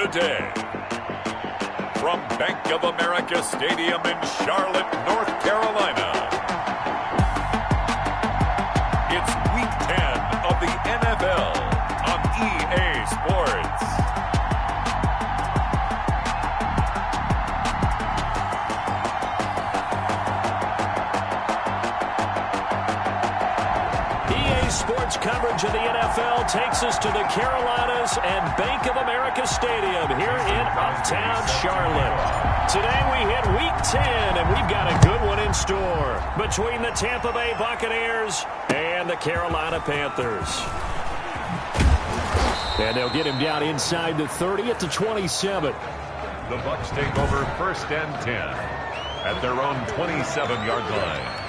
today. From Bank of America Stadium in Charlotte, North Carolina, it's Week 10 of the NFL on EA Sports. EA Sports coverage of the NFL takes us to the Carolinas and Bank of America Stadium here in Uptown Charlotte. Today we hit Week 10, and we've got a good one in store between the Tampa Bay Buccaneers and the Carolina Panthers. And they'll get him down inside the 30 at the 27. The Bucs take over 1st and 10 at their own 27-yard line.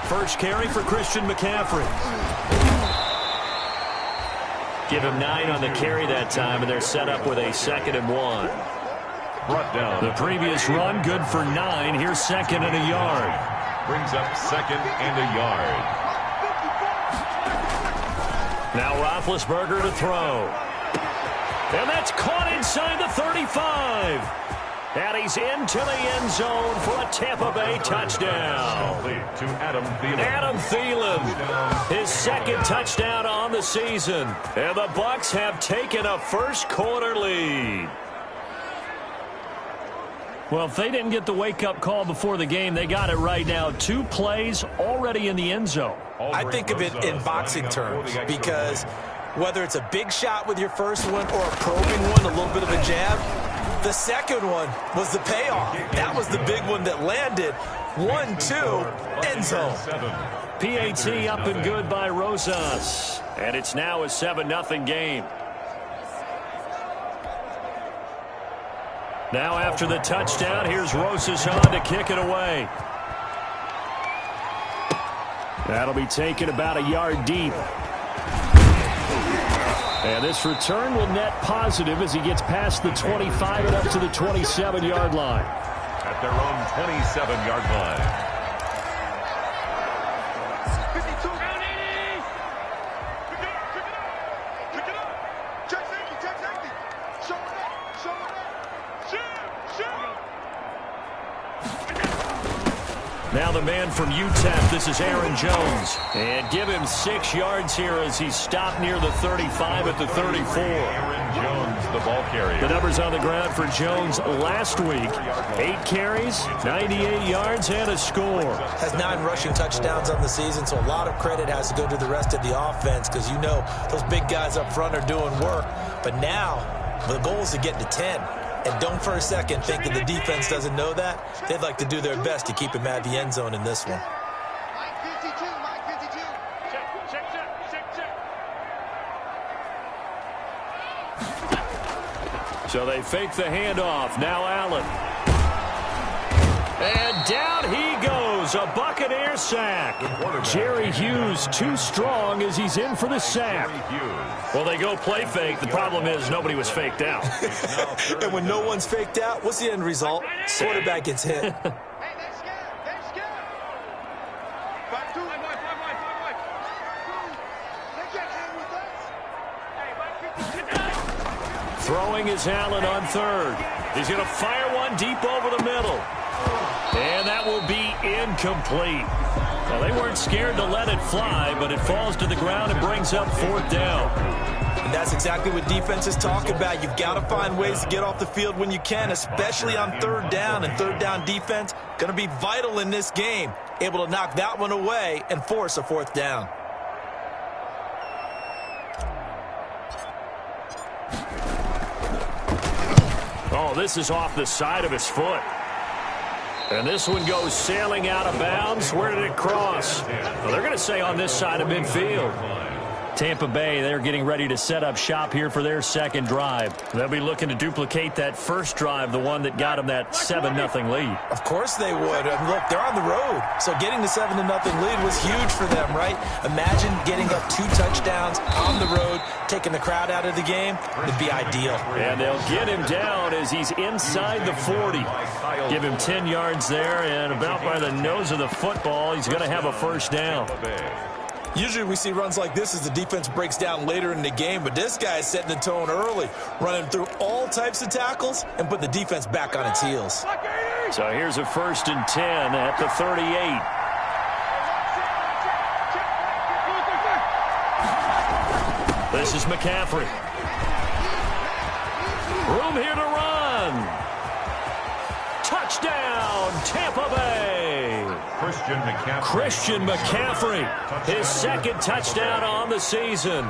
First carry for Christian McCaffrey. Give him 9 on the carry that time, and they're set up with a 2nd and 1. Brought down. The previous run, good for 9. Here's 2nd and a yard. Brings up 2nd and a yard. Now Roethlisberger to throw. And that's caught inside the 35. And he's into the end zone for a Tampa Bay touchdown. To Adam Thielen. Adam Thielen, his 2nd touchdown on the season. And the Bucs have taken a first-quarter lead. Well, if they didn't get the wake-up call before the game, they got it right now. 2 plays already in the end zone. I think of it in boxing terms because whether it's a big shot with your first one or a probing one, a little bit of a jab, the second one was the payoff. That was the big one that landed. 1-2, end zone. PAT up and good by Rosas. And it's now a 7-0 game. Now after the touchdown, here's Rosas on to kick it away. That'll be taken about a yard deep. And this return will net positive as he gets past the 25 and up to the 27-yard line. At their own 27-yard line. Now the man from UTEP, this is Aaron Jones. And give him 6 yards here as he's stopped near the 35 at the 34. Aaron Jones, the ball carrier. The numbers on the ground for Jones last week. 8 carries, 98 yards, and a score. Has 9 rushing touchdowns on the season, so a lot of credit has to go to the rest of the offense because you know those big guys up front are doing work. But now the goal is to get to 10. And don't for a second think that the defense doesn't know that. They'd like to do their best to keep him at the end zone in this one. So they fake the handoff. Now Allen. And down he goes. A Buccaneer sack. Jerry Hughes too strong as he's in for the sack. Well, they go play fake. The problem is nobody was faked out. And when no one's faked out, what's the end result? Quarterback gets hit. Throwing is Allen on 3rd. He's going to fire one deep over the middle. And that will be incomplete. Well, they weren't scared to let it fly, but it falls to the ground and brings up 4th down. And that's exactly what defenses talk about. You've got to find ways to get off the field when you can, especially on 3rd down. And 3rd down defense going to be vital in this game. Able to knock that one away and force a 4th down. Oh, this is off the side of his foot. And this one goes sailing out of bounds. Where did it cross? Well, they're going to say on this side of midfield. Tampa Bay, they're getting ready to set up shop here for their second drive. They'll be looking to duplicate that first drive, the one that got them that 7-0 lead. Of course they would. And look, they're on the road, so getting the 7-0 lead was huge for them, right? Imagine getting up 2 touchdowns on the road, taking the crowd out of the game. It'd be ideal. And they'll get him down as he's inside the 40. Give him 10 yards there, and about by the nose of the football, he's going to have a first down. Usually we see runs like this as the defense breaks down later in the game, but this guy is setting the tone early, running through all types of tackles and put the defense back on its heels. So here's a 1st and 10 at the 38. This is McCaffrey. Room here to run. Touchdown, Tampa Bay. Christian McCaffrey, his 2nd touchdown on the season.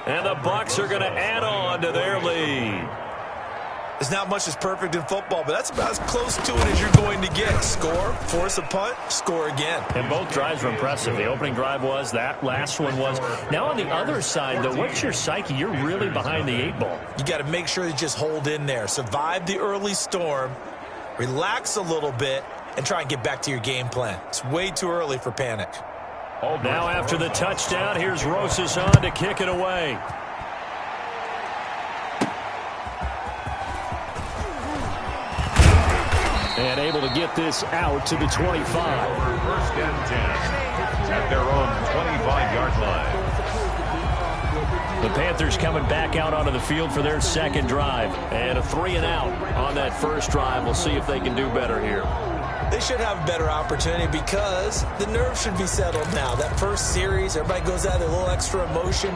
And the Bucs are going to add on to their lead. There's not much that's perfect in football, but that's about as close to it as you're going to get. Score, force a punt, score again. And both drives were impressive. The opening drive was, that last one was. Now on the other side, though, what's your psyche? You're really behind the 8 ball. You got to make sure you just hold in there. Survive the early storm, relax a little bit, and try and get back to your game plan. It's way too early for panic. Now after the touchdown, here's Rosas on to kick it away. And able to get this out to the 25. 1st and 10 at their own 25-yard line. The Panthers coming back out onto the field for their second drive. And a 3-and-out on that first drive. We'll see if they can do better here. They should have a better opportunity because the nerves should be settled now. That first series, everybody goes out there, a little extra emotion.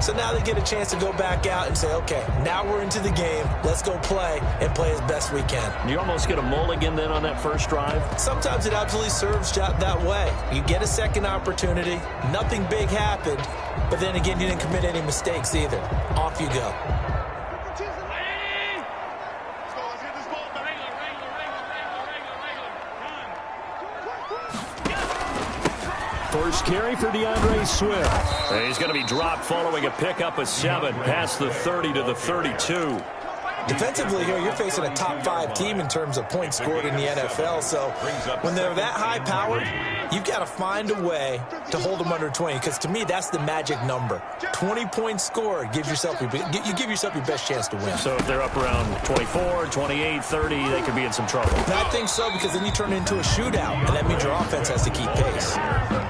So now they get a chance to go back out and say, okay, now we're into the game. Let's go play and play as best we can. You almost get a mulligan then on that first drive? Sometimes it absolutely serves that way. You get a second opportunity. Nothing big happened. But then again, you didn't commit any mistakes either. Off you go. First carry for DeAndre Swift. And he's going to be dropped following a pickup of 7 past the 30 to the 32. Defensively here, you're facing a top 5 team in terms of points scored in the NFL. So when they're that high-powered, you've got to find a way to hold them under 20. Because to me, that's the magic number. 20 points scored gives yourself you give yourself your best chance to win. So if they're up around 24, 28, 30, they could be in some trouble. And I think so, because then you turn it into a shootout, and that means your offense has to keep pace.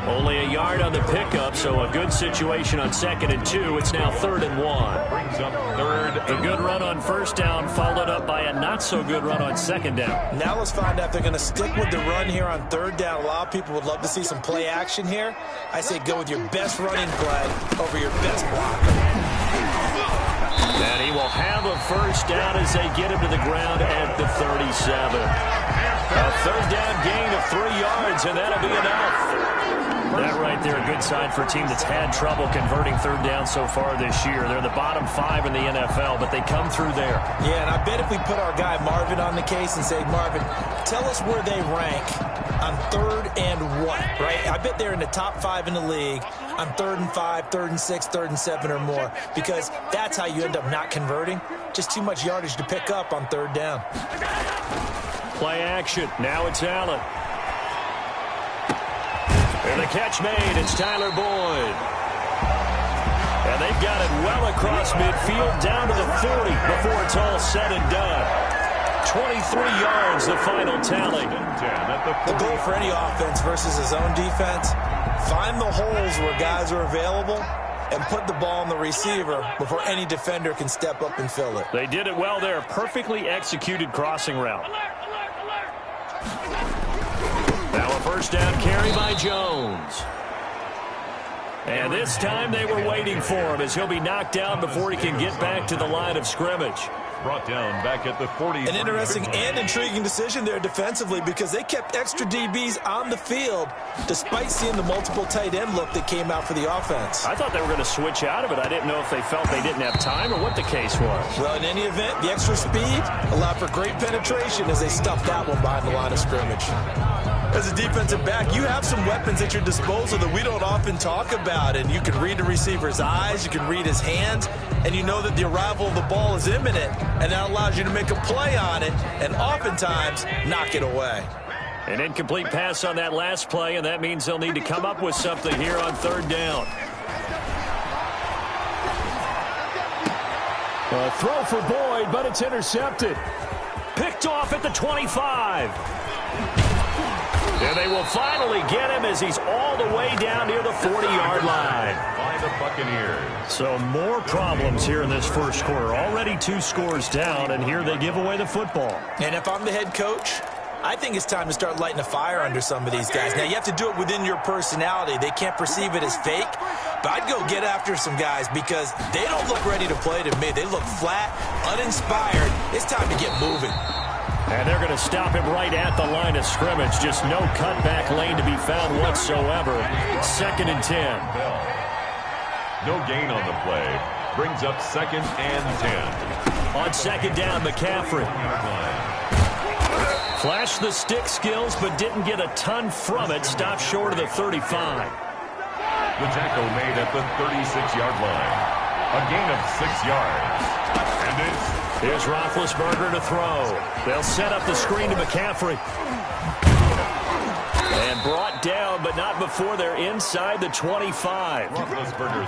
Only a yard on the pickup, so a good situation on 2nd and 2. It's now 3rd and 1. Brings up 3rd. A good run on first down, followed up by a not-so-good run on 2nd down. Now let's find out if they're going to stick with the run here on 3rd down. A lot of people would love to see some play action here. I say go with your best running play over your best blocker. And he will have a first down as they get him to the ground at the 37. A 3rd down gain of 3 yards, and that'll be enough. That right there, a good sign for a team that's had trouble converting 3rd down so far this year. They're the bottom 5 in the NFL, but they come through there. Yeah, and I bet if we put our guy Marvin on the case and say, Marvin, tell us where they rank on 3rd and what, right? I bet they're in the top 5 in the league on 3rd and 5, 3rd and 6, 3rd and 7 or more, because that's how you end up not converting. Just too much yardage to pick up on 3rd down. Play action. Now it's Allen. And the catch made. It's Tyler Boyd. And they've got it well across midfield down to the 40 before it's all said and done. 23 yards, the final tally. The goal for any offense versus his own defense, find the holes where guys are available and put the ball on the receiver before any defender can step up and fill it. They did it well there. Perfectly executed crossing route. Now a first down carry by Jones. And this time they were waiting for him as he'll be knocked down before he can get back to the line of scrimmage. Brought down back at the 40. An interesting and intriguing decision there defensively, because they kept extra DBs on the field despite seeing the multiple tight end look that came out for the offense. I thought they were going to switch out of it. I didn't know if they felt they didn't have time or what the case was. Well, in any event, the extra speed allowed for great penetration as they stuffed that one behind the line of scrimmage. As a defensive back, you have some weapons at your disposal that we don't often talk about, and you can read the receiver's eyes, you can read his hands, and you know that the arrival of the ball is imminent, and that allows you to make a play on it and oftentimes knock it away. An incomplete pass on that last play, and that means they'll need to come up with something here on third down. A throw for Boyd, but it's intercepted. Picked off at the 25. And they will finally get him as he's all the way down near the 40-yard line. By the Buccaneers. So more problems here in this first quarter. Already 2 scores down, and here they give away the football. And if I'm the head coach, I think it's time to start lighting a fire under some of these guys. Now, you have to do it within your personality. They can't perceive it as fake. But I'd go get after some guys because they don't look ready to play to me. They look flat, uninspired. It's time to get moving. And they're going to stop him right at the line of scrimmage. Just no cutback lane to be found whatsoever. 2nd and 10. No gain on the play. Brings up 2nd and 10. On 2nd down, McCaffrey. Flashed the stick skills, but didn't get a ton from it. Stopped short of the 35. The tackle made at the 36-yard line. A gain of 6 yards. And Here's Roethlisberger to throw. They'll set up the screen to McCaffrey. And brought down, but not before they're inside the 25.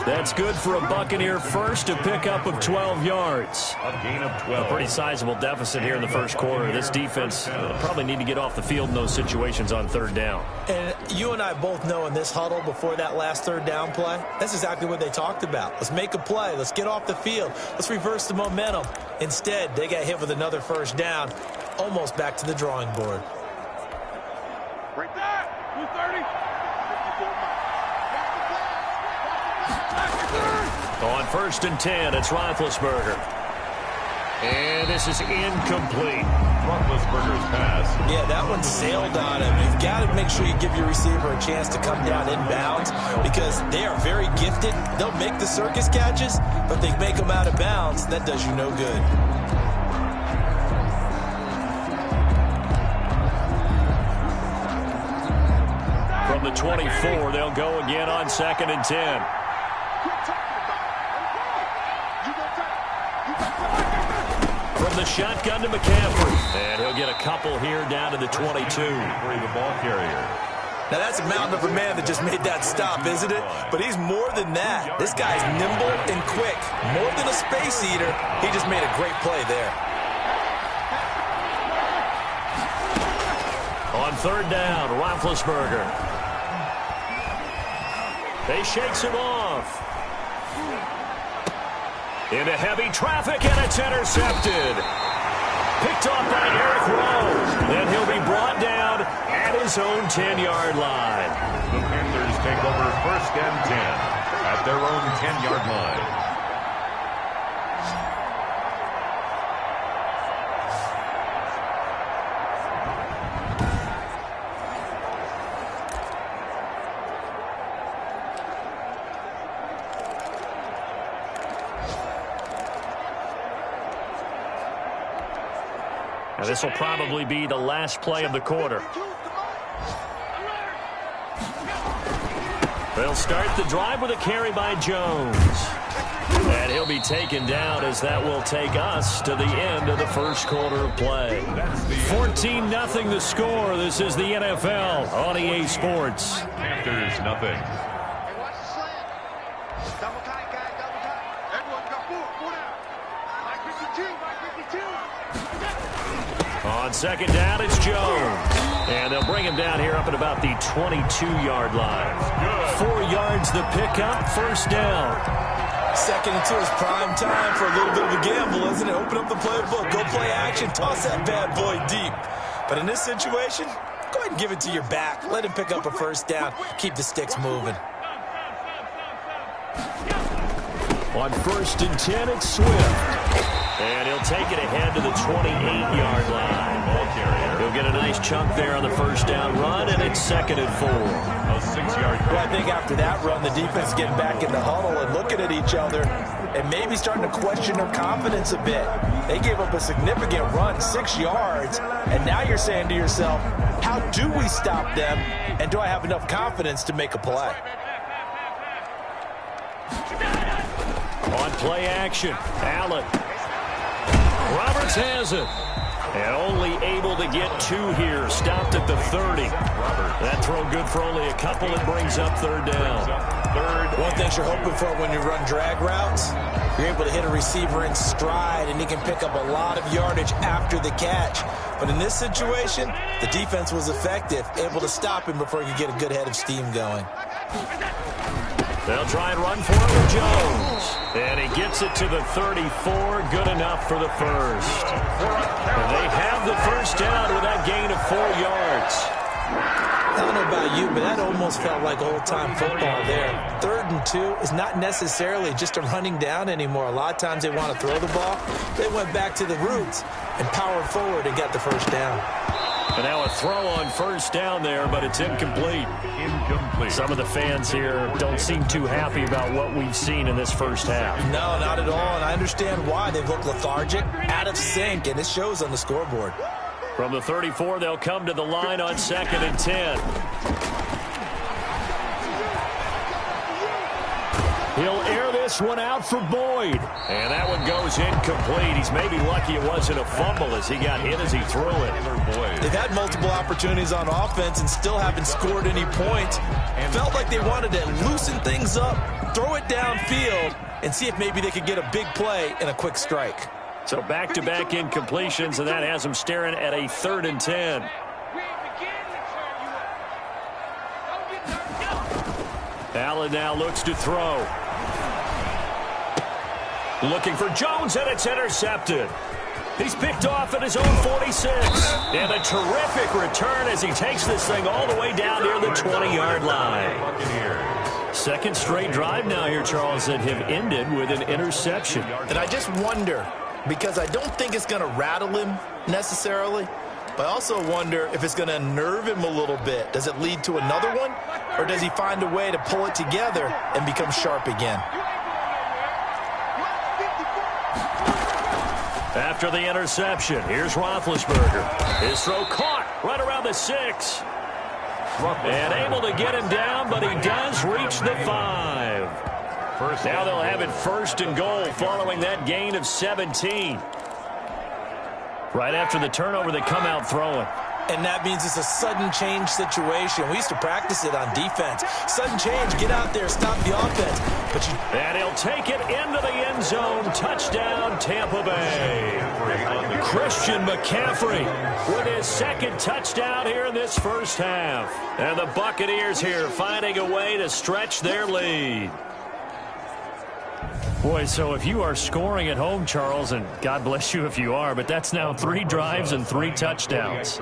That's good for a Buccaneer first, to pick up of 12 yards. A gain of 12. A pretty sizable deficit here in the first quarter. This defense probably need to get off the field in those situations on third down. And you and I both know in this huddle before that last third down play, that's exactly what they talked about. Let's make a play. Let's get off the field. Let's reverse the momentum. Instead, they got hit with another first down, almost back to the drawing board. Right there, 230. On 1st and 10, it's Roethlisberger. And this is incomplete. Roethlisberger's pass. Yeah, that one sailed on him. You've got to make sure you give your receiver a chance to come down inbounds because they are very gifted. They'll make the circus catches, but they make them out of bounds. That does you no good. From the 24, they'll go again on 2nd and 10. From the shotgun to McCaffrey. And he'll get a couple here down to the 22. The ball carrier. Now, that's a mountain of a man that just made that stop, isn't it? But he's more than that. This guy's nimble and quick. More than a space eater. He just made a great play there. On 3rd down, Roethlisberger. They shakes him off. Into heavy traffic, and it's intercepted. Picked off by Eric Rowe. Then he'll be brought down at his own 10-yard line. The Panthers take over 1st and 10 at their own 10-yard line. Now, this will probably be the last play of the quarter. They'll start the drive with a carry by Jones. And he'll be taken down as that will take us to the end of the first quarter of play. 14-0 the score. This is the NFL on EA Sports. Panthers, nothing. Double tight, guys, double tight. Everyone got four down. Mike 52. On 2nd down, it's Jones. And they'll bring him down here up at about the 22-yard line. 4 yards the pickup, 1st down. 2nd and 2 is prime time for a little bit of a gamble, isn't it? Open up the playbook, go play action, toss that bad boy deep. But in this situation, go ahead and give it to your back. Let him pick up a 1st down. Keep the sticks moving. On 1st and 10, it's Swift. And he'll take it ahead to the 28-yard line. Ball carrier. He'll get a nice chunk there on the 1st down run, and it's 2nd and 4. A 6-yard. Well, I think after that run, the defense is getting back in the huddle and looking at each other and maybe starting to question their confidence a bit. They gave up a significant run, 6 yards, and now you're saying to yourself, How do we stop them, and do I have enough confidence to make a play? On play action, Allen. Roberts has it. And only able to get 2 here. Stopped at the 30. That throw good for only a couple. It brings up 3rd down. One thing you're hoping for when you run drag routes, you're able to hit a receiver in stride, and he can pick up a lot of yardage after the catch. But in this situation, the defense was effective, able to stop him before he could get a good head of steam going. They'll try and run for it with Jones. And he gets it to the 34. Good enough for the first. And they have the first down with that gain of 4 yards. I don't know about you, but that almost felt like old-time football there. 3rd and 2 is not necessarily just a running down anymore. A lot of times they want to throw the ball. They went back to the roots and powered forward and got the first down. And now a throw on first down there, but it's incomplete. Some of the fans here don't seem too happy about what we've seen in this first half. No, not at all, and I understand why. They've looked lethargic, out of sync, and it shows on the scoreboard. From the 34, they'll come to the line on 2nd and 10. He'll air this one out for Boyd. And that one goes incomplete. He's maybe lucky it wasn't a fumble as he got hit as he threw it. They've had multiple opportunities on offense and still haven't scored any points. Felt like they wanted to loosen things up, throw it downfield, and see if maybe they could get a big play and a quick strike. So back-to-back incompletions, and that has them staring at a 3rd and 10. Allen now looks to throw. Looking for Jones, and it's intercepted. He's picked off at his own 46. And a terrific return as he takes this thing all the way down near the 20-yard line. Second straight drive now here, Charles, that have ended with an interception. And I just wonder, because I don't think it's going to rattle him necessarily, but I also wonder if it's going to unnerve him a little bit. Does it lead to another one, or does he find a way to pull it together and become sharp again? After the interception, here's Roethlisberger. His throw caught right around the 6. And able to get him down, but he does reach the 5. Now they'll have it 1st and goal following that gain of 17. Right after the turnover, they come out throwing. And that means it's a sudden change situation. We used to practice it on defense. Sudden change, get out there, stop the offense. And he'll take it into the end zone. Touchdown, Tampa Bay. Christian McCaffrey with his 2nd touchdown here in this first half. And the Buccaneers here finding a way to stretch their lead. Boy, so if you are scoring at home, Charles, and God bless you if you are, but that's now 3 drives and 3 touchdowns.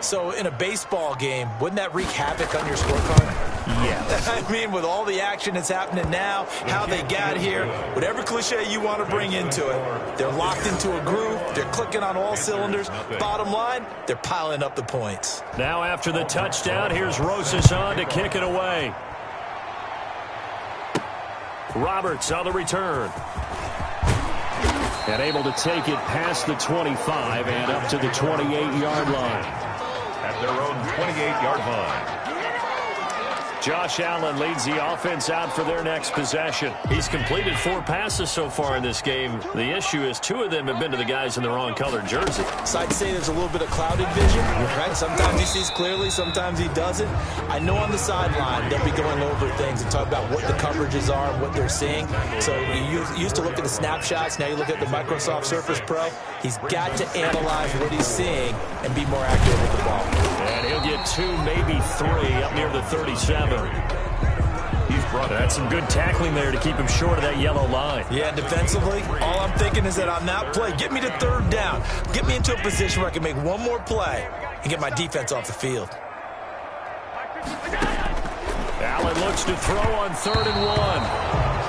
So in a baseball game, wouldn't that wreak havoc on your scorecard? Yes. I mean, with all the action that's happening now, how they got here, whatever cliche you want to bring into it, they're locked into a groove, they're clicking on all cylinders. Bottom line, they're piling up the points. Now after the touchdown, here's Rosas on to kick it away. Roberts on the return. And able to take it past the 25 and up to the 28-yard line. At their own 28-yard line. Josh Allen leads the offense out for their next possession. He's completed 4 passes so far in this game. The issue is 2 of them have been to the guys in the wrong colored jersey. So I'd say there's a little bit of clouded vision, right? Sometimes he sees clearly, sometimes he doesn't. I know on the sideline they'll be going over things and talk about what the coverages are and what they're seeing. So you used to look at the snapshots, now you look at the Microsoft Surface Pro. He's got to analyze what he's seeing and be more accurate with the ball. And he'll get 2, maybe 3 up near the 37. That's some good tackling there to keep him short of that yellow line. Yeah, defensively, all I'm thinking is that on that play, get me to 3rd down. Get me into a position where I can make one more play and get my defense off the field. Allen looks to throw on 3rd and 1.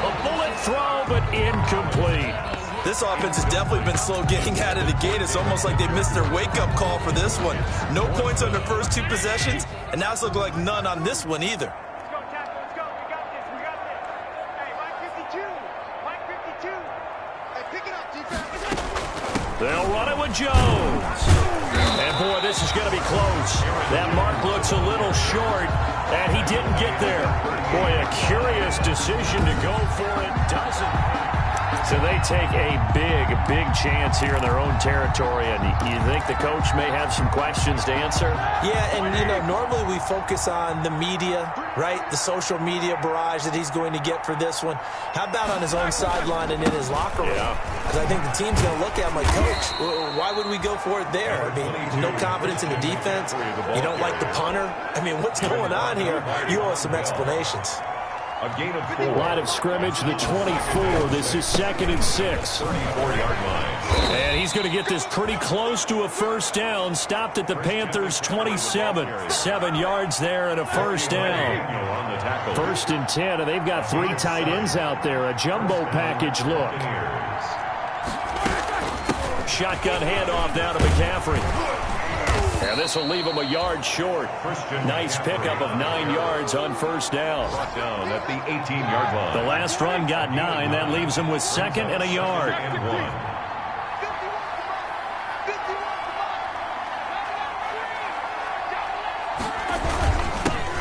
A bullet throw, but incomplete. This offense has definitely been slow getting out of the gate. It's almost like they missed their wake-up call for this one. No points on their first 2 possessions, and now it's looking like none on this one either. They'll run it with Jones. And, boy, this is going to be close. That mark looks a little short, and he didn't get there. Boy, a curious decision to go for it. Doesn't. So they take a big chance here in their own territory. And you think the coach may have some questions to answer? Yeah, and, you know, normally we focus on the media, right? The social media barrage that he's going to get for this one. How about on his own sideline and in his locker room? Because I think the team's going to look at him like, Coach, why would we go for it there? I mean, no confidence in the defense. You don't like the punter. I mean, what's going on here? You owe us some explanations. A gain of 4. Line of scrimmage, the 24. This is 2nd and 6. 34-yard line. And he's going to get this pretty close to a first down. Stopped at the Panthers' 27. 7 yards there and a first down. 1st and 10, and they've got 3 tight ends out there. A jumbo package look. Shotgun handoff down to McCaffrey. And this will leave him a yard short. Nice pickup of 9 yards on first down. Brought down at the 18-yard line. The last run got 9. That leaves him with 2nd and a yard.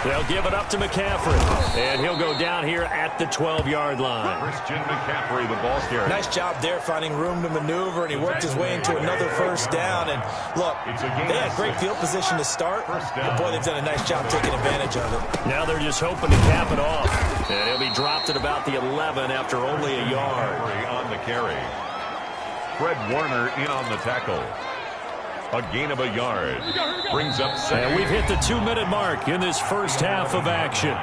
They'll give it up to McCaffrey. And he'll go down here at the 12-yard line. Christian McCaffrey, the ball carrier. Nice job there finding room to maneuver, and he worked his way into another first down. And, look, they had great field position to start, but, boy, they've done a nice job taking advantage of it. Now they're just hoping to cap it off. And he'll be dropped at about the 11 after only a yard. On the carry. Fred Warner in on the tackle. A gain of a yard. Brings up 7. And we've hit the 2-minute mark in this first half of action.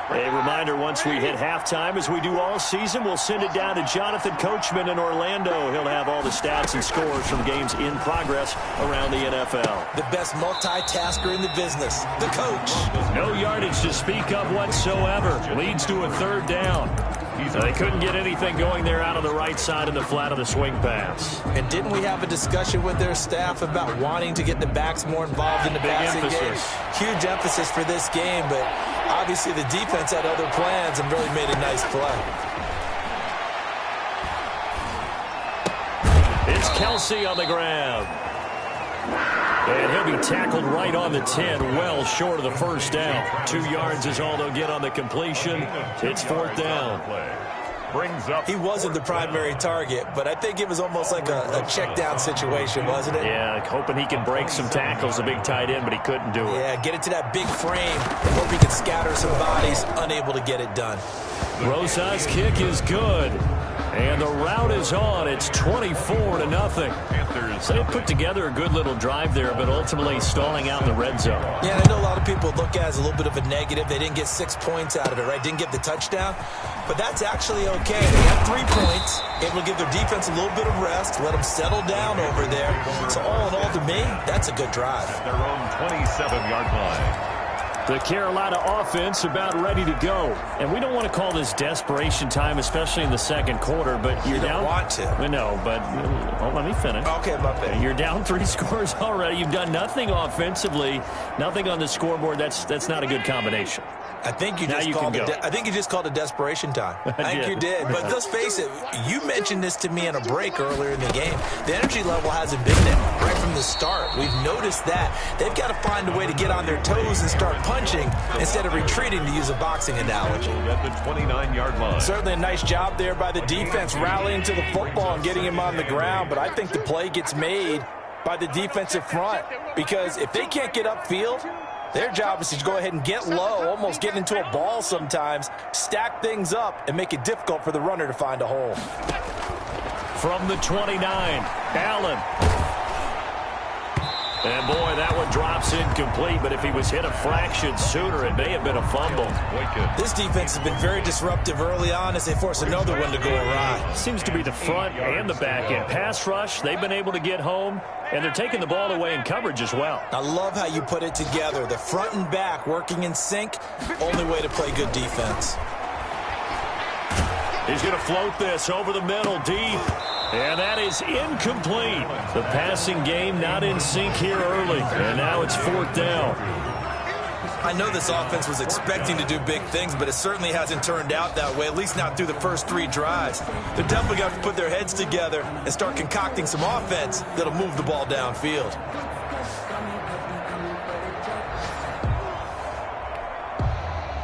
A reminder, once we hit halftime, as we do all season, we'll send it down to Jonathan Coachman in Orlando. He'll have all the stats and scores from games in progress around the NFL. The best multitasker in the business, the coach. No yardage to speak of whatsoever. Leads to a 3rd down. They couldn't get anything going there out on the right side of the flat of the swing pass. And didn't we have a discussion with their staff about wanting to get the backs more involved in the passing game? Huge emphasis for this game, but obviously the defense had other plans and really made a nice play. It's Kelsey on the ground. And he'll be tackled right on the 10, well short of the first down. 2 yards is all they'll get on the completion. It's 4th down. Brings up. He wasn't the primary target, but I think it was almost like a check down situation, wasn't it? Yeah, hoping he can break some tackles, a big tight end, but he couldn't do it. Yeah, get it to that big frame and hope he can scatter some bodies, unable to get it done. Rosa's kick is good. And the route is on. It's 24-0. So they put together a good little drive there, but ultimately stalling out in the red zone. Yeah, I know a lot of people look at it as a little bit of a negative. They didn't get 6 points out of it, right? Didn't get the touchdown. But that's actually okay. They have 3 points. Able to give their defense a little bit of rest, let them settle down over there. So all in all, to me, that's a good drive. At their own 27-yard line. The Carolina offense about ready to go. And we don't want to call this desperation time, especially in the second quarter, but you're down. You don't want to. We know, but let me finish. Okay, my bad. You're down 3 scores already. You've done nothing offensively, nothing on the scoreboard. That's not a good combination. I think you just called it desperation time. I think you did. But let's face it, you mentioned this to me in a break earlier in the game. The energy level hasn't been there right from the start. We've noticed that. They've got to find a way to get on their toes and start punching instead of retreating, to use a boxing analogy. At the 29-yard line. Certainly a nice job there by the defense rallying to the football and getting him on the ground. But I think the play gets made by the defensive front, because if they can't get upfield, their job is to go ahead and get low, almost get into a ball sometimes, stack things up, and make it difficult for the runner to find a hole. From the 29, Allen. And, boy, that one drops incomplete, but if he was hit a fraction sooner, it may have been a fumble. This defense has been very disruptive early on as they force another one to go awry. Seems to be the front and the back end. Pass rush, they've been able to get home, and they're taking the ball away in coverage as well. I love how you put it together. The front and back working in sync, only way to play good defense. He's going to float this over the middle, deep. And that is incomplete. The passing game not in sync here early. And now it's 4th down. I know this offense was expecting to do big things, but it certainly hasn't turned out that way, at least not through the first 3 drives. They're definitely going to have to put their heads together and start concocting some offense that'll move the ball downfield.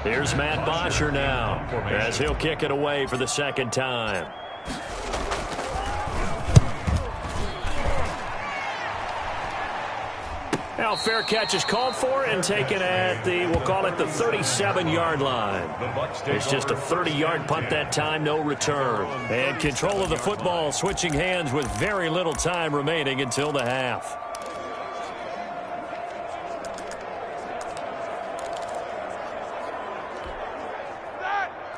Here's Matt Bosher now, as he'll kick it away for the second time. Now, fair catch is called for and taken at the, we'll call it the 37-yard line. It's just a 30-yard punt that time, no return. And control of the football, switching hands with very little time remaining until the half.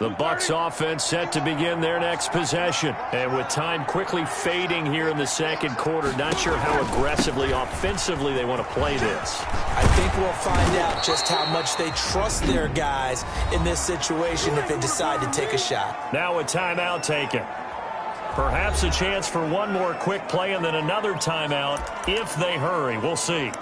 The Bucs offense set to begin their next possession. And with time quickly fading here in the second quarter, not sure how aggressively, offensively they want to play this. I think we'll find out just how much they trust their guys in this situation if they decide to take a shot. Now a timeout taken. Perhaps a chance for one more quick play and then another timeout if they hurry. We'll see.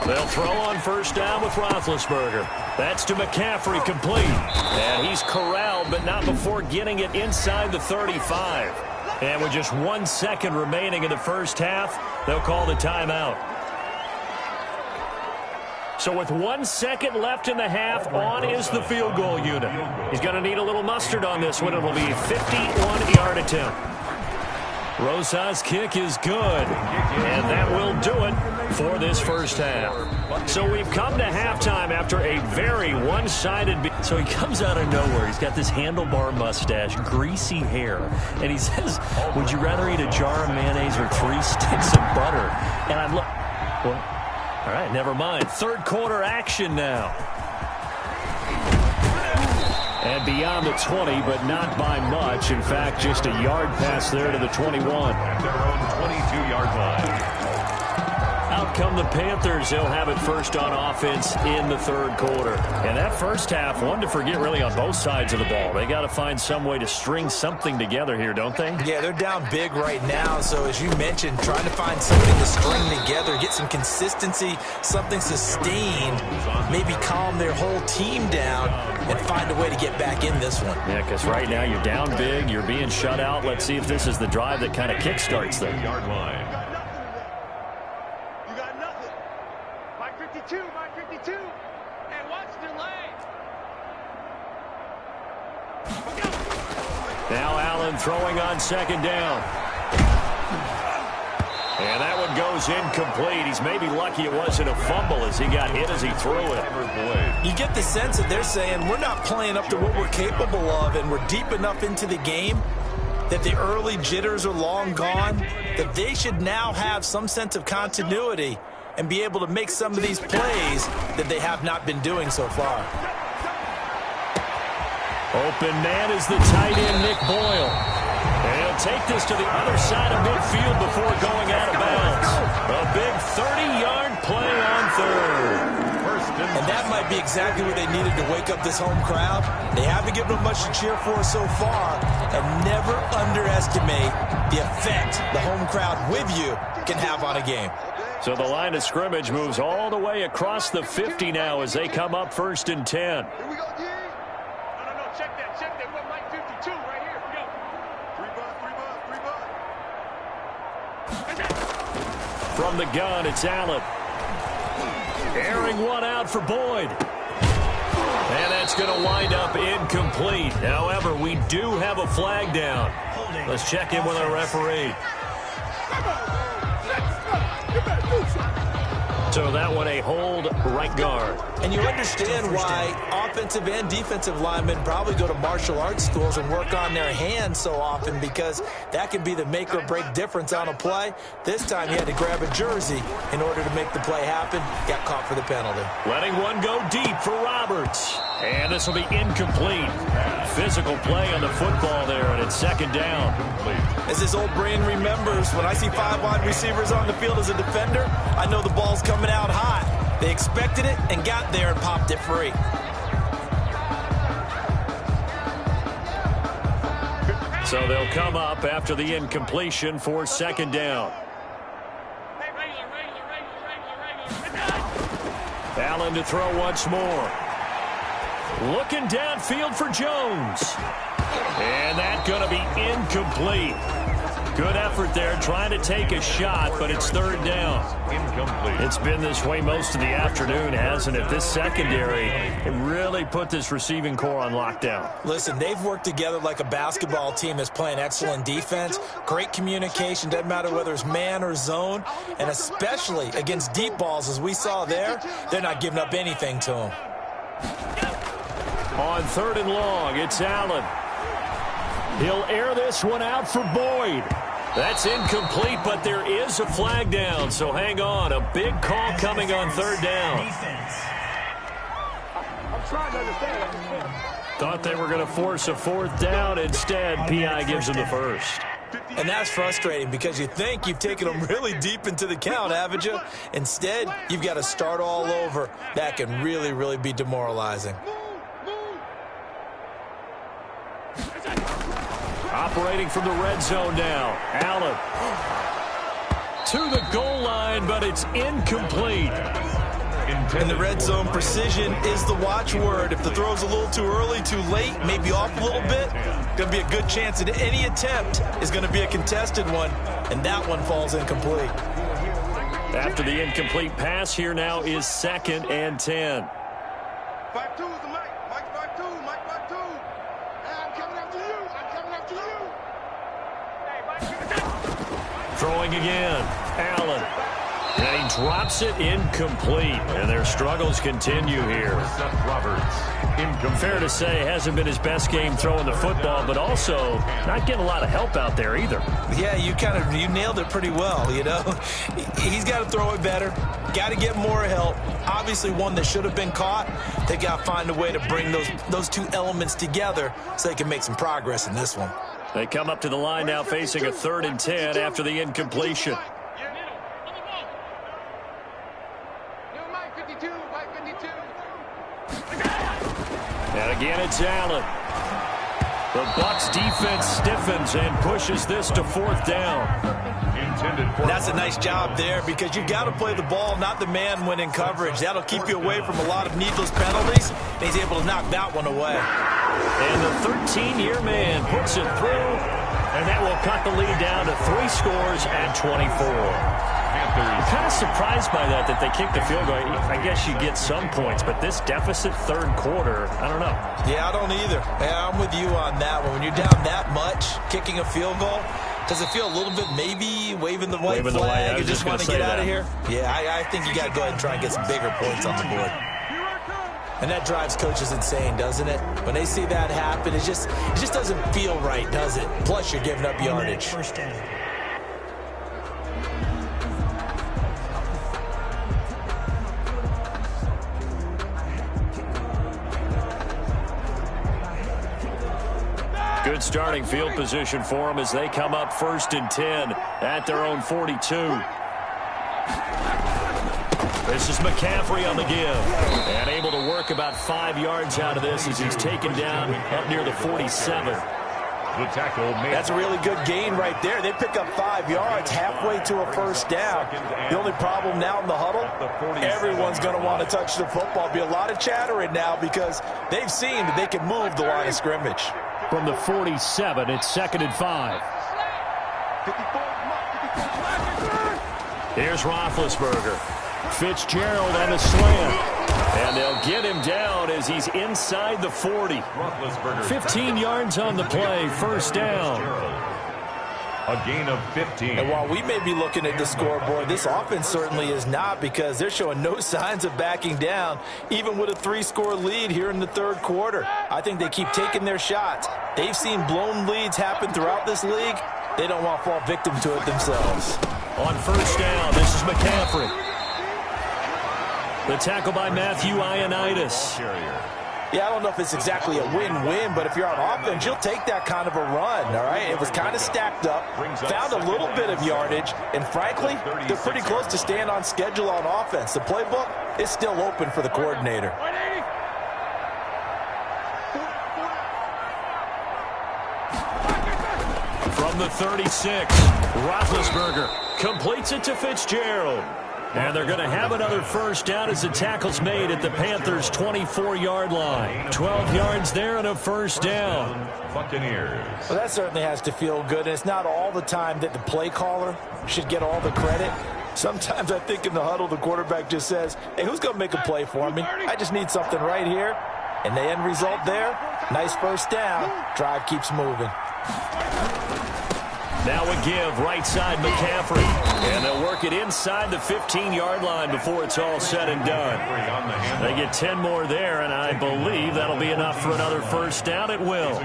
They'll throw on first down with Roethlisberger. That's to McCaffrey, complete. And he's corralled, but not before getting it inside the 35. And with just 1 second remaining in the first half, they'll call the timeout. So with 1 second left in the half, on is the field goal unit. He's going to need a little mustard on this one. It'll be a 51-yard attempt. Rosas' kick is good, and that will do it for this first half. So we've come to halftime after a very one-sided. So he comes out of nowhere. He's got this handlebar mustache, greasy hair, and he says, "Would you rather eat a jar of mayonnaise or 3 sticks of butter?" And I'm like, well, all right, never mind. Third quarter action now. And beyond the 20, but not by much. In fact, just a yard pass there to the 21. At their own 22-yard line. Out come the Panthers. They'll have it first on offense in the third quarter. And that first half, one to forget really on both sides of the ball. They got to find some way to string something together here, don't they? Yeah, they're down big right now. So as you mentioned, trying to find something to string together, get some consistency, something sustained, maybe calm their whole team down and find a way to get back in this one. Yeah, because right now you're down big, you're being shut out. Let's see if this is the drive that kind of kickstarts them. Yard line. You got nothing. Mike 52, Mike 52. And watch delay. Now Allen throwing on second down. And that one goes incomplete. He's maybe lucky it wasn't a fumble as he got hit as he threw it. You get the sense that they're saying we're not playing up to what we're capable of, and we're deep enough into the game that the early jitters are long gone, that they should now have some sense of continuity and be able to make some of these plays that they have not been doing so far. Open man is the tight end, Nick Boyle. And he'll take this to the other side of midfield before going out of bounds. A big 30-yard play on third. And that might be exactly what they needed to wake up this home crowd. They haven't given them much to cheer for so far. And never underestimate the effect the home crowd with you can have on a game. So the line of scrimmage moves all the way across the 50 now as they come up first and 10. Here we go, D. No, check that. We're Mike 52 right here. We go. 3 bucks. From the gun, it's Allen. Airing one out for Boyd. And that's going to wind up incomplete. However, we do have a flag down. Let's check in with our referee. So that one a hold right guard. And you understand why offensive and defensive linemen probably go to martial arts schools and work on their hands so often, because that can be the make or break difference on a play. This time he had to grab a jersey in order to make the play happen. Got caught for the penalty. Letting one go deep for Roberts. And this will be incomplete. Physical play on the football there, and it's second down. As his old brain remembers, when I see 5 wide receivers on the field as a defender, I know the ball's coming out hot. They expected it and got there and popped it free. So they'll come up after the incompletion for second down. Allen to throw once more. Looking downfield for Jones. And that's going to be incomplete. Good effort there trying to take a shot, but it's third down. Incomplete. It's been this way most of the afternoon, hasn't it? This secondary really put this receiving core on lockdown. Listen, they've worked together like a basketball team that's playing excellent defense. Great communication, doesn't matter whether it's man or zone. And especially against deep balls, as we saw there, they're not giving up anything to them. On third and long, it's Allen. He'll air this one out for Boyd. That's incomplete, but there is a flag down, so hang on. A big call coming on third down. I'm trying to understand. Thought they were going to force a fourth down. Instead, P.I. gives them the first. And that's frustrating because you think you've taken them really deep into the count, haven't you? Instead, you've got to start all over. That can really, really be demoralizing. Operating from the red zone now. Allen to the goal line, but it's incomplete. In the red zone, precision is the watchword. If the throw's a little too early, too late, maybe off a little bit, going to be a good chance that any attempt is going to be a contested one, and that one falls incomplete. After the incomplete pass, here now is 2nd and 10. 5-2 is the Mike. Mike 5-2. Mike 5-2. I'm coming after you. I'm coming after you. Throwing again. Allen. And he drops it incomplete. And their struggles continue here. Seth Roberts. Incomplete. Fair to say, hasn't been his best game throwing the football, but also not getting a lot of help out there either. Yeah, you nailed it pretty well, you know. He's got to throw it better. Got to get more help. Obviously one that should have been caught. They got to find a way to bring those two elements together so they can make some progress in this one. They come up to the line now facing a 3rd and 10 after the incompletion. Mike 52. Mike 52. And again, it's Allen. The Bucs defense stiffens and pushes this to 4th down. That's a nice job there because you've got to play the ball, not the man when in coverage. That'll keep you away from a lot of needless penalties. And he's able to knock that one away. And the 13-year man puts it through, and that will cut the lead down to 3 scores at 24. Kind of surprised by that they kicked the field goal. I guess you get some points, but this deficit 3rd quarter, I don't know. Yeah, I don't either. Yeah, I'm with you on that one. When you're down that much, kicking a field goal, does it feel a little bit maybe waving the white flag and just want to get out of here? Yeah, I think you got to go ahead and try and get some bigger points on the board. And that drives coaches insane, doesn't it? When they see that happen, it just doesn't feel right, does it? Plus, you're giving up yardage. First down. Good starting field position for them as they come up 1st and 10 at their own 42. This is McCaffrey on the give. And able to work about 5 yards out of this as he's taken down up near the 47. The tackle made. That's a really good gain right there. They pick up 5 yards halfway to a first down. The only problem now in the huddle, everyone's going to want to touch the football. Be a lot of chattering now because they've seen that they can move the line of scrimmage. From the 47, it's 2nd and 5. Here's Roethlisberger. Fitzgerald on the slant. And they'll get him down as he's inside the 40. 15 yards on the play, first down. A gain of 15. And while we may be looking at the scoreboard, this offense certainly is not because they're showing no signs of backing down, even with a 3-score lead here in the 3rd quarter. I think they keep taking their shots. They've seen blown leads happen throughout this league. They don't want to fall victim to it themselves. On first down, this is McCaffrey. The tackle by Matthew Ioannidis. Yeah, I don't know if it's exactly a win-win, but if you're on offense, you'll take that kind of a run, all right? It was kind of stacked up, found a little bit of yardage, and frankly, they're pretty close to staying on schedule on offense. The playbook is still open for the coordinator. From the 36, Roethlisberger completes it to Fitzgerald. And they're going to have another first down as the tackle's made at the Panthers' 24-yard line. 12 yards there and a first down. Buccaneers. Well, that certainly has to feel good. And it's not all the time that the play caller should get all the credit. Sometimes I think in the huddle, the quarterback just says, hey, who's going to make a play for me? I just need something right here. And the end result there, nice first down. Drive keeps moving. Now a give, right side McCaffrey. And they'll work it inside the 15-yard line before it's all said and done. They get 10 more there, and I believe that'll be enough for another first down. It will.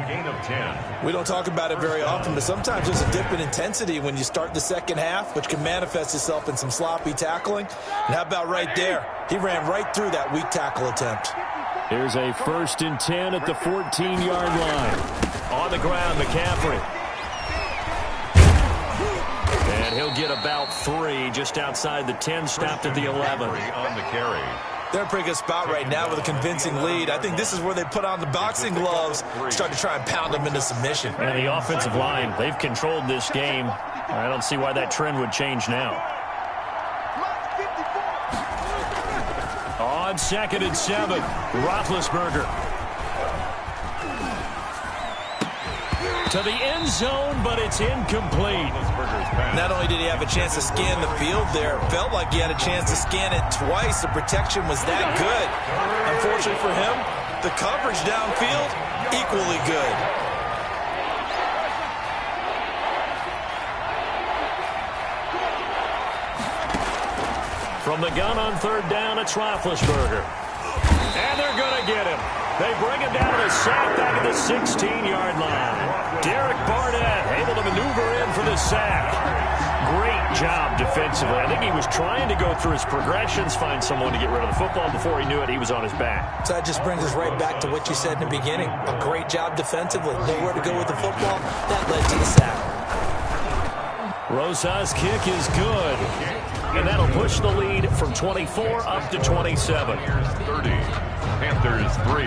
We don't talk about it very often, but sometimes there's a dip in intensity when you start the second half, which can manifest itself in some sloppy tackling. And how about right there? He ran right through that weak tackle attempt. Here's a 1st and 10 at the 14-yard line. On the ground, McCaffrey. And he'll get about 3 just outside the 10, stopped at the 11. On the carry. They're in a pretty good spot right now with a convincing lead. I think this is where they put on the boxing gloves, start to try and pound them into submission. And the offensive line, they've controlled this game. I don't see why that trend would change now. On 2nd and 7, Roethlisberger. To the end zone, but it's incomplete. Not only did he have a chance to scan the field there, it felt like he had a chance to scan it twice. The protection was that good. Unfortunately for him, the coverage downfield, equally good. From the gun on 3rd down, it's Roethlisberger. And they're going to get him. They bring him down to the sack back at the 16-yard line. Derek Barnett able to maneuver in for the sack. Great job defensively. I think he was trying to go through his progressions, find someone to get rid of the football. Before he knew it, he was on his back. So that just brings us right back to what you said in the beginning. A great job defensively. Nowhere to go with the football. That led to the sack. Rosa's kick is good. And that'll push the lead from 24 up to 27. 30. Panthers 3.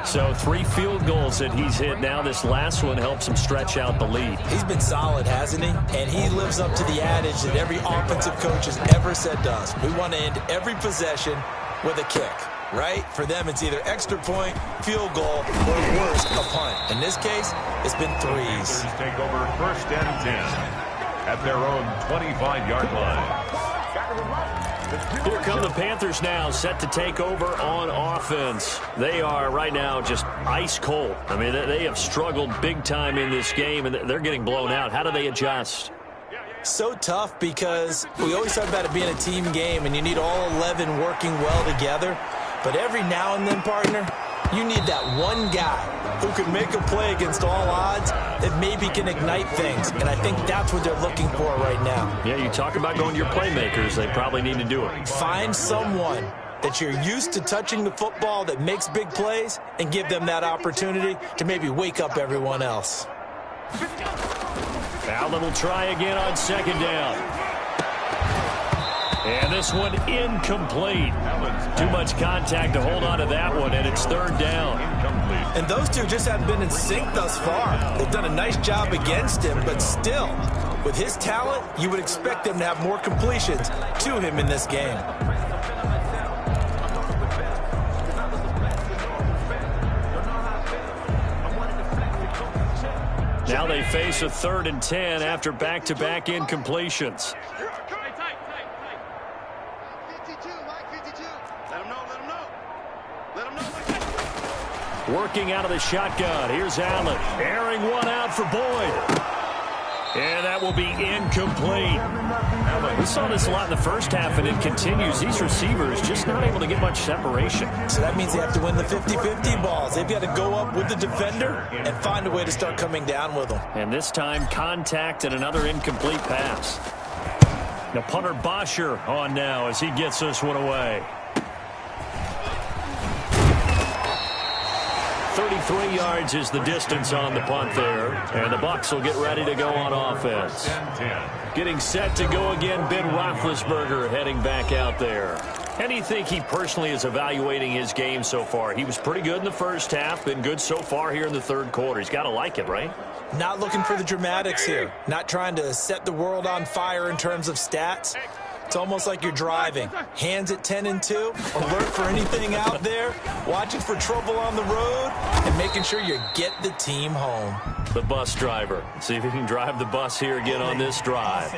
So 3 field goals that he's hit now. This last one helps him stretch out the lead. He's been solid, hasn't he? And he lives up to the adage that every offensive coach has ever said to us. We want to end every possession with a kick, right? For them, it's either extra point, field goal, or worse, a punt. In this case, it's been 3s. Panthers take over 1st and 10 at their own 25-yard line. Here come the Panthers now, set to take over on offense. They are right now just ice cold. I mean, they have struggled big time in this game, and they're getting blown out. How do they adjust? So tough because we always talk about it being a team game, and you need all 11 working well together. But every now and then, partner, you need that one guy who can make a play against all odds that maybe can ignite things. And I think that's what they're looking for right now. Yeah, you talk about going to your playmakers. They probably need to do it. Find someone that you're used to touching the football that makes big plays and give them that opportunity to maybe wake up everyone else. Allen will try again on 2nd down. And this one incomplete. Too much contact to hold on to that one, and it's 3rd down. And those two just haven't been in sync thus far. They've done a nice job against him, but still, with his talent, you would expect them to have more completions to him in this game. Now they face a 3rd and 10 after back-to-back incompletions. Working out of the shotgun. Here's Allen. Airing one out for Boyd. And that will be incomplete. We saw this a lot in the first half, and it continues. These receivers just not able to get much separation. So that means they have to win the 50-50 balls. They've got to go up with the defender and find a way to start coming down with them. And this time, contact and another incomplete pass. Now punter Bosher on now as he gets this one away. 33 yards is the distance on the punt there. And the Bucs will get ready to go on offense. Getting set to go again, Ben Roethlisberger heading back out there. How do you think he personally is evaluating his game so far? He was pretty good in the first half, been good so far here in the third quarter. He's got to like it, right? Not looking for the dramatics here. Not trying to set the world on fire in terms of stats. It's almost like you're driving. Hands at 10 and 2, alert for anything out there, watching for trouble on the road, and making sure you get the team home. The bus driver. See if he can drive the bus here again on this drive.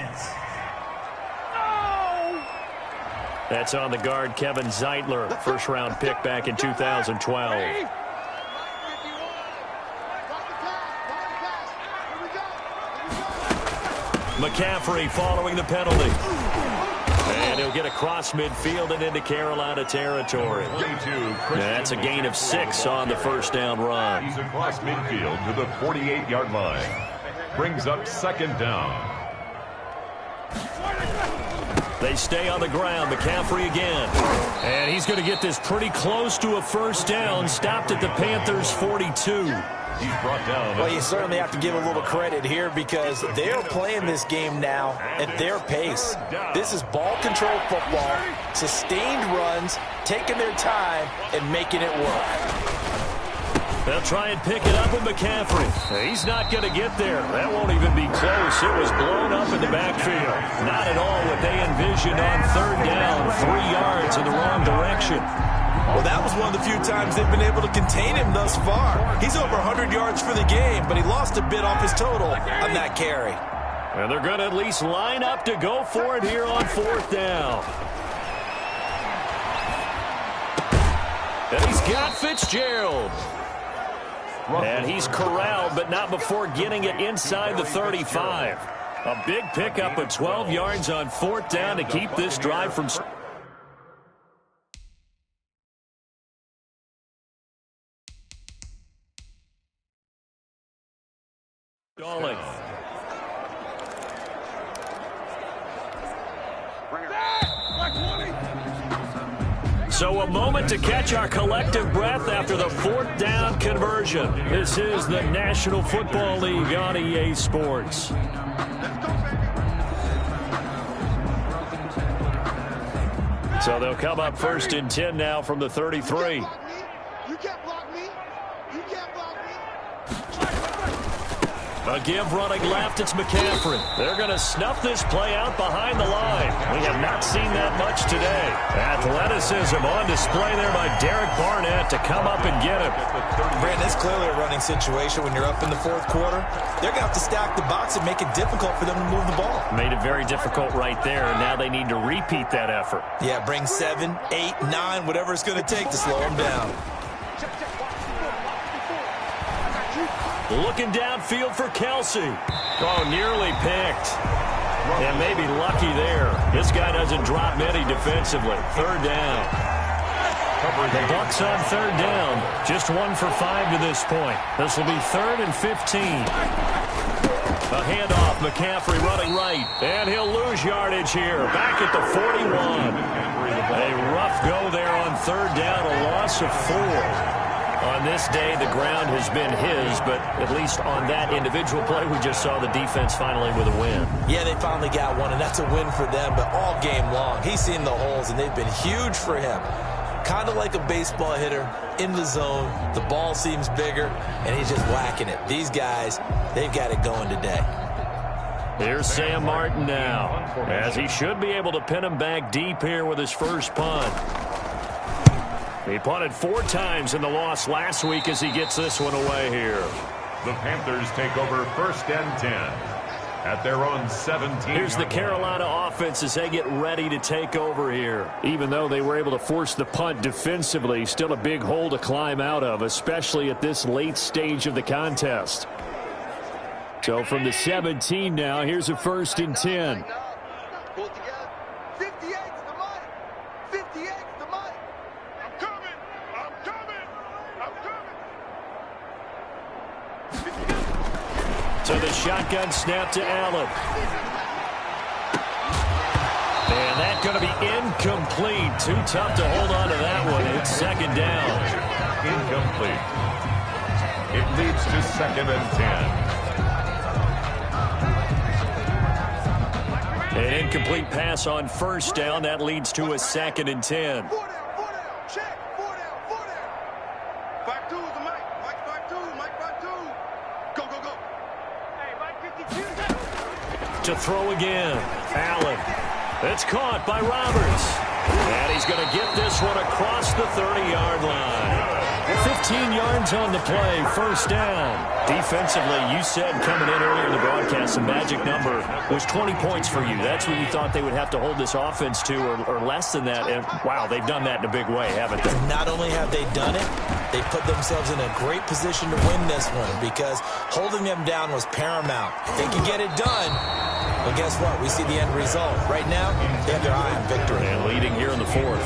That's on the guard, Kevin Zeitler, first-round pick back in 2012. McCaffrey following the penalty. And he'll get across midfield and into Carolina territory. That's a gain of 6 on the first down run. He's across midfield to the 48-yard line. Brings up second down. They stay on the ground. McCaffrey again. And he's going to get this pretty close to a first down. Stopped at the Panthers' 42. He's brought down. Well, you certainly have to give a little credit here because they're playing this game now at their pace. This is ball control football, sustained runs, taking their time, and making it work. They'll try and pick it up with McCaffrey. He's not going to get there. That won't even be close. It was blown up in the backfield. Not at all what they envisioned on third down. 3 yards in the wrong direction. Well, that was one of the few times they've been able to contain him thus far. He's over 100 yards for the game, but he lost a bit off his total on that carry. And they're going to at least line up to go for it here on fourth down. And he's got Fitzgerald. And he's corralled, but not before getting it inside the 35. A big pickup of 12 yards on fourth down to keep this drive from stalling. So a moment to catch our collective breath after the fourth down conversion. This is the National Football League on EA Sports. So they'll come up first and 10 now from the 33. You can't block me. You can't block me. A give running left, it's McCaffrey. They're going to snuff this play out behind the line. We have not seen that much today. Athleticism on display there by Derek Barnett to come up and get him. Brandon, it's clearly a running situation when you're up in the fourth quarter. They're going to have to stack the box and make it difficult for them to move the ball. Made it very difficult right there, and now they need to repeat that effort. Yeah, bring 7, 8, 9, whatever it's going to take to slow them down. Looking downfield for Kelsey. Oh, nearly picked. And maybe lucky there. This guy doesn't drop many defensively. Third down. The Bucs on third down. Just 1 for 5 to this point. This will be 3rd and 15. A handoff. McCaffrey running right. And he'll lose yardage here. Back at the 41. A rough go there on third down. A loss of 4. On this day, the ground has been his, but at least on that individual play, we just saw the defense finally with a win. Yeah, they finally got one, and that's a win for them, but all game long, he's seen the holes, and they've been huge for him. Kind of like a baseball hitter in the zone. The ball seems bigger, and he's just whacking it. These guys, they've got it going today. Here's Sam Martin now, as he should be able to pin him back deep here with his first punt. He punted 4 times in the loss last week as he gets this one away here. The Panthers take over first and 10 at their own 17. Here's the Carolina offense as they get ready to take over here. Even though they were able to force the punt defensively, still a big hole to climb out of, especially at this late stage of the contest. So from the 17 now, here's a first and 10. Pull it together. 58's the money. 58's the money. I'm coming. I'm coming. I'm coming. So the shotgun snap to Allen. And that's going to be incomplete. Too tough to hold on to that one. It's second down. Incomplete. It leads to second and 10. An incomplete pass on first down. That leads to a 2nd and 10. 4 down, check, 4 down. 5-2 is the Mike. Mike 5-2, Mike 5-2. Go, go, go. Hey, Mike 52. To throw again. Allen. It's caught by Roberts. And he's going to get this one across the 30-yard line. 15 yards on the play, first down. Defensively, you said coming in earlier in the broadcast, the magic number was 20 points for you. That's what you thought they would have to hold this offense to, or less than that. And, wow, they've done that in a big way, haven't they? Not only have they done it, they put themselves in a great position to win this one because holding them down was paramount. If they can get it done, well, guess what? We see the end result. Right now, they have their eye on victory. And leading here in the 4th.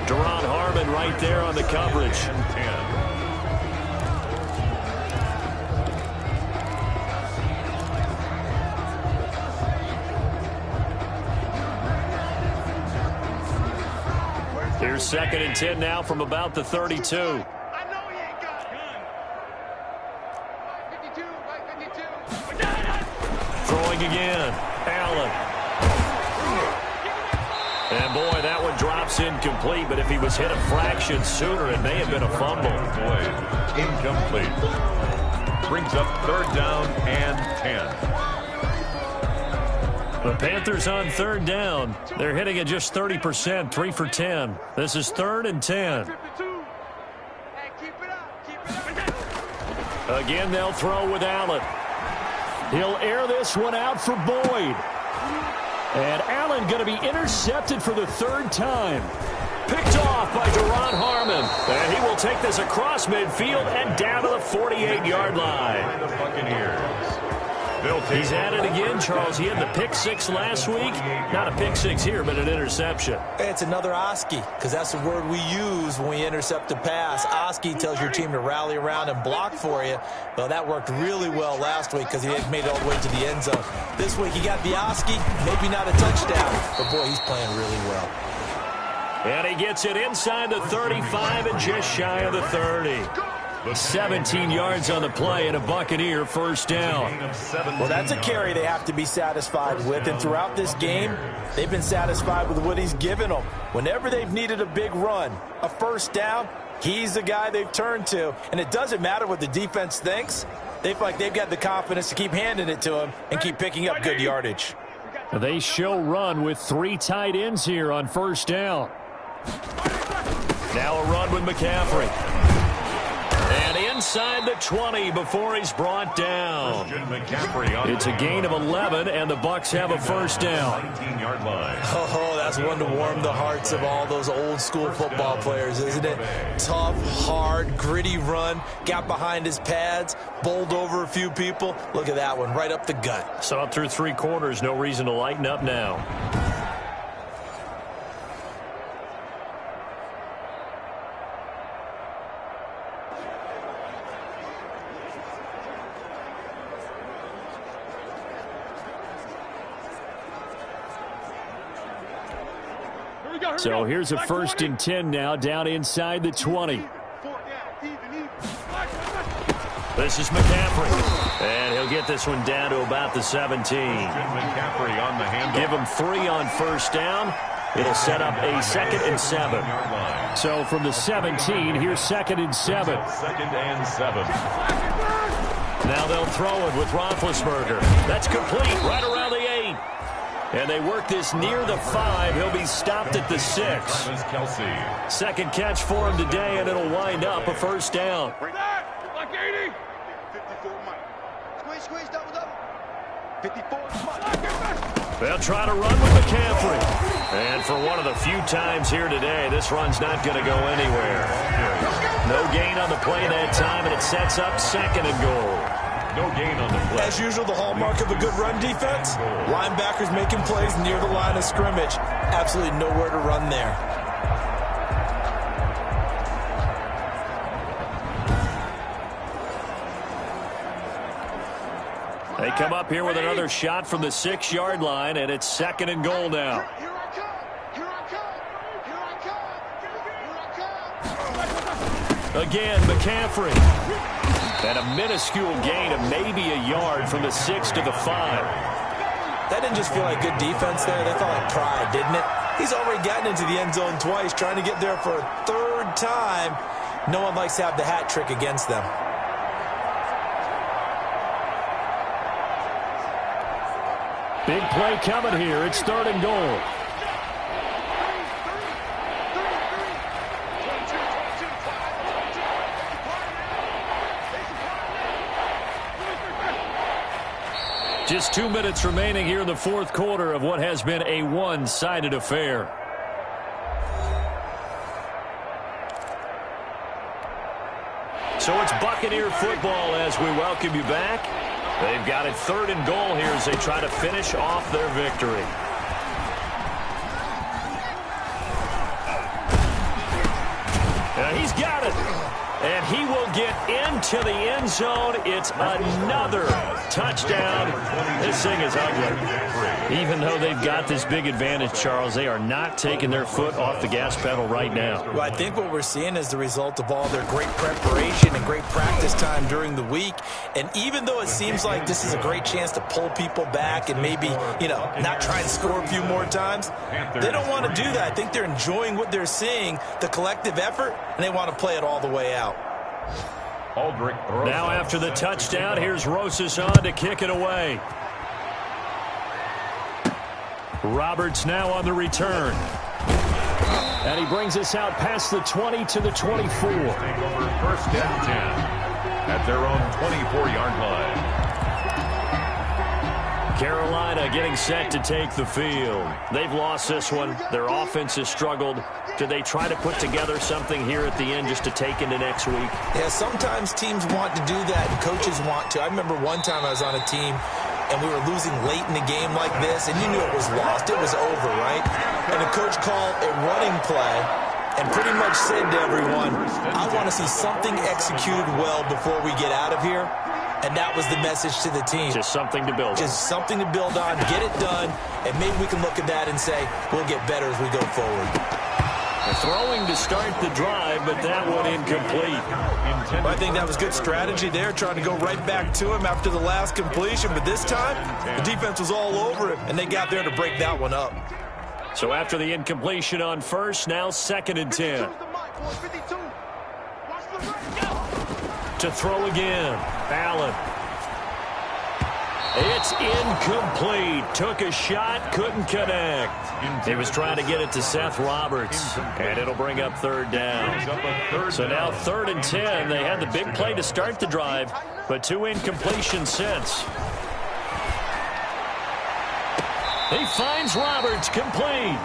Deron Harmon right there on the coverage. Here's 2nd and 10 now from about the 32. I know he ain't got it. 52, 52. Throwing again. Allen. And, boy, that one drops incomplete, but if he was hit a fraction sooner, it may have been a fumble. Incomplete. Brings up 3rd down and 10. The Panthers on 3rd down. They're hitting at just 30%, 3 for 10. This is 3rd and 10. 52. Hey, keep it up. Again, they'll throw with Allen. He'll air this one out for Boyd. And Allen going to be intercepted for the 3rd time. Picked off by Deron Harmon. And he will take this across midfield and down to the 48-yard line. The Buccaneers. He's at it again, Charles. He had the pick 6 last week. Not a pick 6 here, but an interception. It's another Oski, because that's the word we use when we intercept a pass. Oski tells your team to rally around and block for you. Well, that worked really well last week because he made it all the way to the end zone. This week he got the Oski, maybe not a touchdown, but boy, he's playing really well. And he gets it inside the 35 and just shy of the 30. 17 yards on the play and a Buccaneer first down. Well, that's a carry they have to be satisfied with. And throughout this game, they've been satisfied with what he's given them. Whenever they've needed a big run, a first down, he's the guy they've turned to. And it doesn't matter what the defense thinks. They feel like they've got the confidence to keep handing it to him and keep picking up good yardage. They show run with 3 tight ends here on first down. Now a run with McCaffrey. And inside the 20 before he's brought down. It's a gain of 11, and the Bucs have a first down. 19-yard line. Oh, that's one to warm the hearts of all those old-school football players, isn't it? Tough, hard, gritty run, got behind his pads, bowled over a few people. Look at that one, right up the gut. Saw it through 3 quarters, no reason to lighten up now. So here's a 1st and 10 now, down inside the 20. This is McCaffrey. And he'll get this one down to about the 17. McCaffrey on the handle. Give him 3 on first down. It'll set up a 2nd and 7. So from the 17, here's 2nd and 7. 2nd and 7. Now they'll throw it with Roethlisberger. That's complete right around the 8. And they work this near the 5. He'll be stopped at the 6. Kelsey. 2nd catch for him today, and it'll wind up a first down. Like 80. 54 Mike. Squeeze, double. 54 Mike. They'll try to run with McCaffrey. And for one of the few times here today, this run's not going to go anywhere. No gain on the play that time, and it sets up 2nd and goal. No gain on the play. As usual, the hallmark of a good run defense, linebackers making plays near the line of scrimmage. Absolutely nowhere to run there. They come up here with another shot from the 6-yard line, and it's 2nd and goal now. Here I come. Again, McCaffrey. And a minuscule gain of maybe a yard from the 6 to the 5. That didn't just feel like good defense there. That felt like pride, didn't it? He's already gotten into the end zone twice, trying to get there for a third time. No one likes to have the hat trick against them. Big play coming here. It's 3rd and goal. Just 2 minutes remaining here in the 4th quarter of what has been a one-sided affair. So it's Buccaneer football as we welcome you back. They've got it 3rd and goal here as they try to finish off their victory. He's got it. And he will get into the end zone. It's another touchdown. This thing is ugly. Even though they've got this big advantage, Charles, they are not taking their foot off the gas pedal right now. Well, I think what we're seeing is the result of all their great preparation and great practice time during the week. And even though it seems like this is a great chance to pull people back and maybe, not try and score a few more times, they don't want to do that. I think they're enjoying what they're seeing, the collective effort, and they want to play it all the way out. Now after the touchdown, here's Rosas on to kick it away. Roberts now on the return. And he brings us out past the 20 to the 24. Take over 1st and 10 at their own 24-yard line. Carolina getting set to take the field. They've lost this one. Their offense has struggled. Do they try to put together something here at the end just to take into next week? Yeah, sometimes teams want to do that and coaches want to. I remember one time I was on a team and we were losing late in the game like this, and you knew it was lost. It was over, right? And the coach called a running play and pretty much said to everyone, I want to see something executed well before we get out of here. And that was the message to the team. Just something to build on. Just something to build on, get it done, and maybe we can look at that and say, we'll get better as we go forward. Throwing to start the drive, but that one incomplete. I think that was good strategy there, trying to go right back to him after the last completion. But this time, the defense was all over him, and they got there to break that one up. So after the incompletion on first, now 2nd and 10. To throw again, Allen. It's incomplete. Took a shot, couldn't connect. He was trying to get it to Seth Roberts, and it'll bring up 3rd down. So now 3rd and 10. They had the big play to start the drive, but 2 incompletions since. He finds Roberts, complete.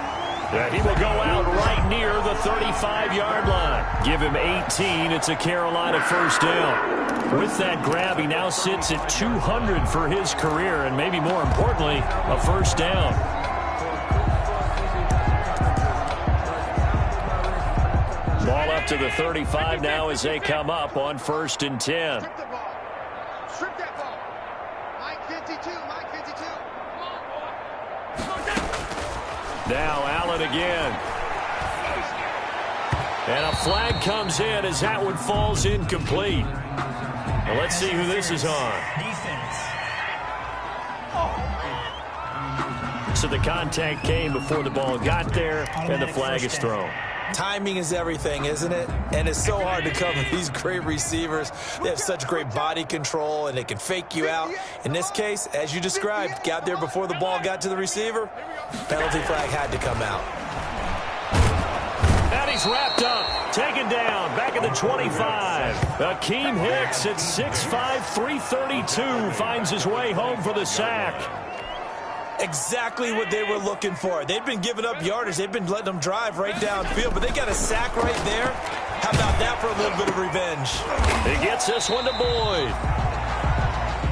Yeah, he will go out right near the 35-yard line. Give him 18. It's a Carolina 1st down. With that grab, he now sits at 200 for his career, and maybe more importantly, a 1st down. Ball up to the 35 now as they come up on 1st and 10. Strip that ball. Mike 52, Mike 52. Now Allen again. And a flag comes in as that one falls incomplete. Well, let's see who this is on. So the contact came before the ball got there, and the flag is thrown. Timing is everything, isn't it? And it's so hard to cover these great receivers. They have such great body control, and they can fake you out. In this case, as you described, got there before the ball got to the receiver. Penalty flag had to come out. And he's wrapped up, taken down, back at the 25. Akeem Hicks at 6'5", 332 finds his way home for the sack. Exactly what they were looking for. They've been giving up yardage. They've been letting them drive right downfield, but they got a sack right there. How about that for a little bit of revenge? He gets this one to Boyd.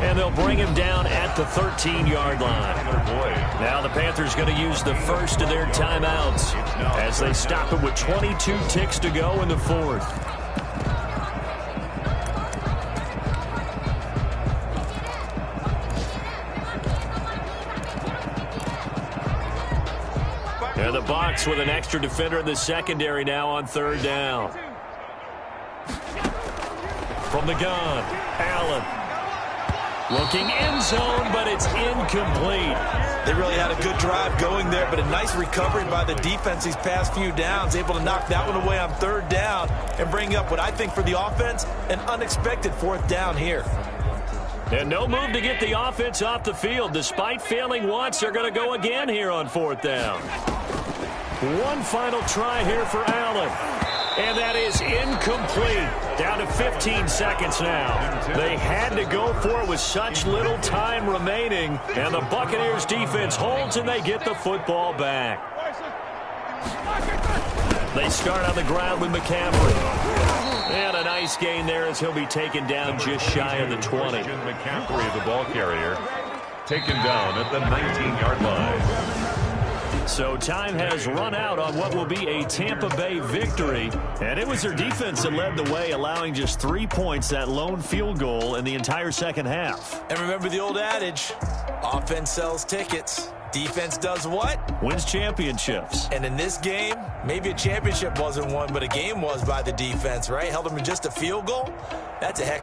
And they'll bring him down at the 13-yard line. Now the Panthers going to use the first of their timeouts as they stop it with 22 ticks to go in the 4th. And the Bucs with an extra defender in the secondary now on 3rd down. From the gun, Allen. Looking end zone, but it's incomplete. They really had a good drive going there, but a nice recovery by the defense these past few downs, able to knock that one away on 3rd down and bring up what I think for the offense, an unexpected 4th down here. And no move to get the offense off the field. Despite failing once, they're going to go again here on 4th down. One final try here for Allen. And that is incomplete. Down to 15 seconds now. They had to go for it with such little time remaining. And the Buccaneers defense holds and they get the football back. They start on the ground with McCaffrey. And a nice gain there as he'll be taken down just shy of the 20. McCaffrey, the ball carrier, taken down at the 19-yard line. So time has run out on what will be a Tampa Bay victory. And it was their defense that led the way, allowing just 3 points, that lone field goal in the entire second half. And remember the old adage, offense sells tickets. Defense does what? Wins championships. And in this game, maybe a championship wasn't won, but a game was by the defense, right? Held them to just a field goal. That's a heck